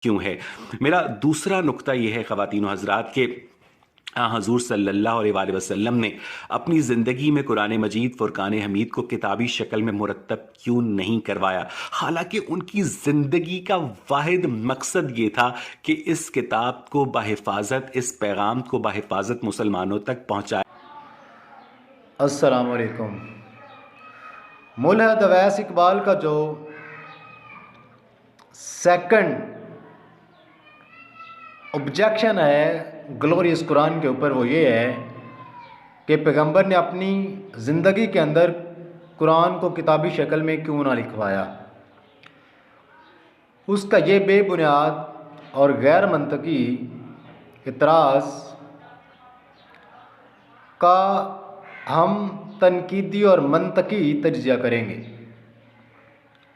क्यों है। मेरा दूसरा नुक्ता यह है ख़वातीन व हज़रात के हजूर सल्लल्लाहु अलैहि वसल्लम ने अपनी ज़िंदगी में कुरान मजीद फ़ुरक़ान हमीद को किताबी शक्ल में मुरतब क्यों नहीं करवाया, हालांकि उनकी ज़िंदगी का वाहिद मकसद ये था कि इस किताब को बाहिफाजत, इस पैगाम को बाहिफाजत मुसलमानों तक पहुँचाया। अस्सलाम वालेकुम। मुल्हद अवैस इकबाल का जो सेकंड ऑब्जेक्शन है ग्लोरियस कुरान के ऊपर वो ये है कि पैगंबर ने अपनी ज़िंदगी के अंदर कुरान को किताबी शक्ल में क्यों ना लिखवाया। उसका ये बेबुनियाद और गैर मंतकी इतराज़ का हम तनकीदी और मंतकी तज्ज़िया करेंगे।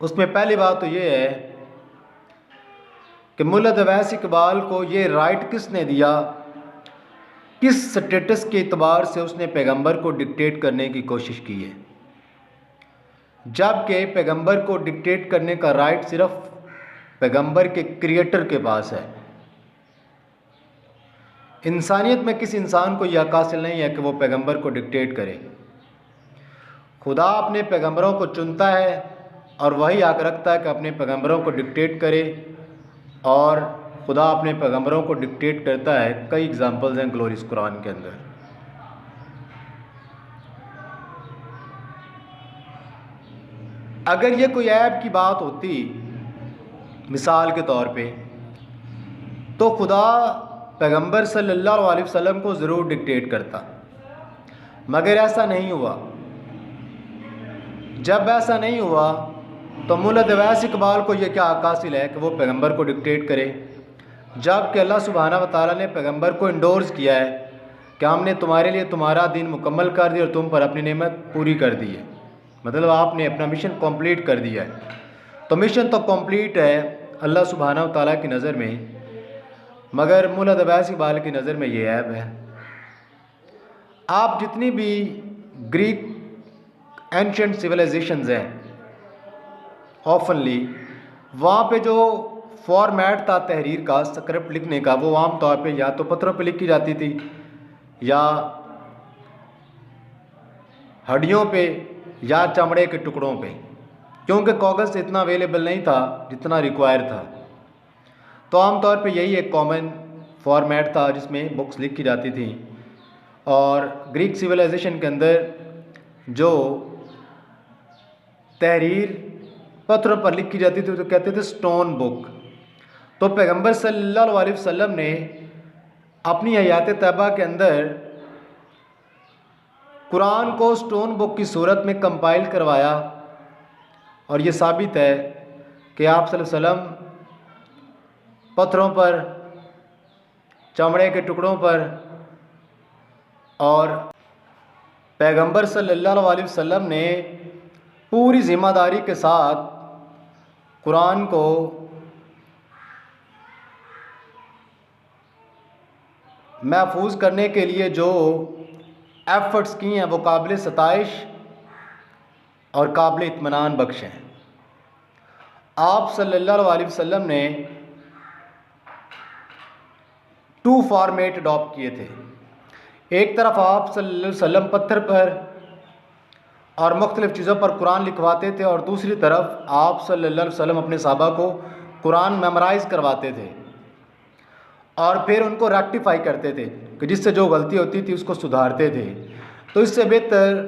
उसमें पहली बात तो ये है कि मुल्हद अवैस इकबाल को ये राइट किसने दिया, किस स्टेटस के एतबार से उसने पैगंबर को डिक्टेट करने की कोशिश की है, जबकि पैगंबर को डिक्टेट करने का राइट सिर्फ पैगंबर के क्रिएटर के पास है। इंसानियत में किसी इंसान को यह हक हासिल नहीं है कि वो पैगंबर को डिक्टेट करे। खुदा अपने पैगंबरों को चुनता है और वही हक रखता है कि अपने पैगंबरों को डिक्टेट करे, और खुदा अपने पैगंबरों को डिक्टेट करता है। कई एग्जांपल्स हैं ग्लोरियस कुरान के अंदर। अगर ये कोई ऐब की बात होती मिसाल के तौर पे, तो खुदा पैगंबर सल्लल्लाहु अलैहि वसल्लम को ज़रूर डिक्टेट करता, मगर ऐसा नहीं हुआ। जब ऐसा नहीं हुआ तो मुल्हद अवैस इकबाल को यह क्या हक हासिल है कि वो पैगंबर को डिक्टेट करे, जबकि अल्लाह सुब्हाना व तआला ने पैगंबर को इंडोर्स किया है कि हमने तुम्हारे लिए तुम्हारा दीन मुकम्मल कर दिया और तुम पर अपनी नेमत पूरी कर दी है। मतलब आपने अपना मिशन कंप्लीट कर दिया है। तो मिशन तो कंप्लीट है अल्लाह सुब्हाना व तआला की नज़र में, मगर मुल्हद अवैस इकबाल की नज़र में ये ऐब है। आप जितनी भी ग्रीक एंशिएंट सिविलाइजेशंस हैं, ऑफनली वहाँ पे जो फॉर्मेट था तहरीर का, स्क्रिप्ट लिखने का, वो आम तौर पे या तो पत्थरों पे लिखी जाती थी या हड्डियों पे या चमड़े के टुकड़ों पे, क्योंकि कागज़ इतना अवेलेबल नहीं था जितना रिक्वायर था। तो आम तौर पे यही एक कॉमन फॉर्मेट था जिसमें बुक्स लिखी जाती थी। और ग्रीक सिविलाइजेशन के अंदर जो तहरीर पत्थरों पर लिखी जाती थी तो कहते थे स्टोन बुक। तो पैगंबर सल्लल्लाहु अलैहि वसल्लम ने अपनी हयात तैयबा के अंदर कुरान को स्टोन बुक की सूरत में कंपाइल करवाया, और ये साबित है कि आप सल्लल्लाहु अलैहि वसल्लम पत्थरों पर, चमड़े के टुकड़ों पर, और पैगंबर सल्लल्लाहु अलैहि वसल्लम ने पूरी ज़िम्मेदारी के साथ कुरान को महफूज करने के लिए जो एफ़र्ट्स किए हैं वो काबिल सताइश और काबिल इत्मीनान बख्श हैं। आप सल्लल्लाहु अलैहि वसल्लम ने 2 फॉर्मेट अडॉप्ट किए थे। एक तरफ आप सल्लल्लाहु अलैहि वसल्लम पत्थर पर और मुख्तलिफ़ चीज़ों पर कुरान लिखवाते थे, और दूसरी तरफ आप सल्लल्लाहु अलैहि वसल्लम अपने सहाबा को कुरान मेमोराइज़ करवाते थे और फिर उनको रेक्टिफाई करते थे कि जिससे जो गलती होती थी उसको सुधारते थे। तो इससे बेहतर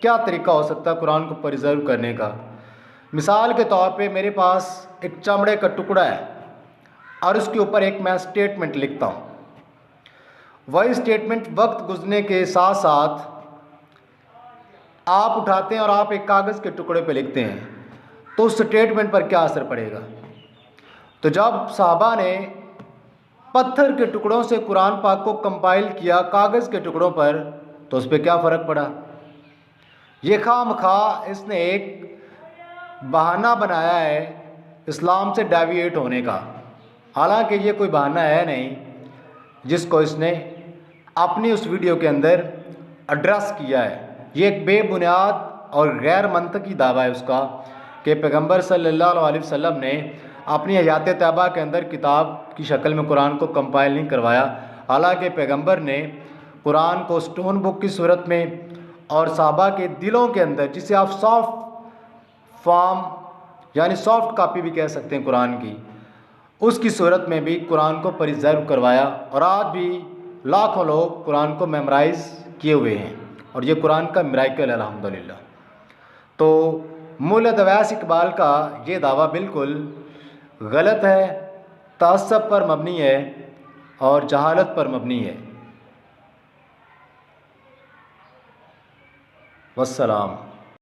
क्या तरीका हो सकता है कुरान को प्रिजर्व करने का। मिसाल के तौर पे मेरे पास एक चमड़े का टुकड़ा है और उसके ऊपर एक मैं स्टेटमेंट लिखता हूँ। वही स्टेटमेंट वक्त गुजरने के साथ साथ आप उठाते हैं और आप एक कागज़ के टुकड़े पे लिखते हैं, तो उस स्टेटमेंट पर क्या असर पड़ेगा। तो जब सहाबा ने पत्थर के टुकड़ों से कुरान पाक को कंपाइल किया कागज़ के टुकड़ों पर, तो उस पर क्या फ़र्क पड़ा। ये खामखा इसने एक बहाना बनाया है इस्लाम से डेविएट होने का, हालांकि ये कोई बहाना है नहीं जिसको इसने अपनी उस वीडियो के अंदर एड्रेस किया है। ये एक बेबुनियाद और गैर मंतकी दावा है उसका कि पैगंबर सल्लल्लाहु अलैहि वसल्लम ने अपनी हयात तैयबा के अंदर किताब की शक्ल में कुरान को कंपाइल नहीं करवाया। हालांकि पैगंबर ने कुरान को स्टोन बुक की सूरत में और सहाबा के दिलों के अंदर, जिसे आप सॉफ्ट फॉर्म यानी सॉफ्ट कॉपी भी कह सकते हैं कुरान की, उसकी सूरत में भी कुरान को प्रिजर्व करवाया। और आज भी लाखों लोग कुरान को मेमोराइज़ किए हुए हैं और ये कुरान का मिराकल है अल्हम्दुलिल्लाह। तो मुल्ला अवैस इकबाल का ये दावा बिल्कुल गलत है, तअस्सुब पर मबनी है और जहालत पर मबनी है। वस्सलाम।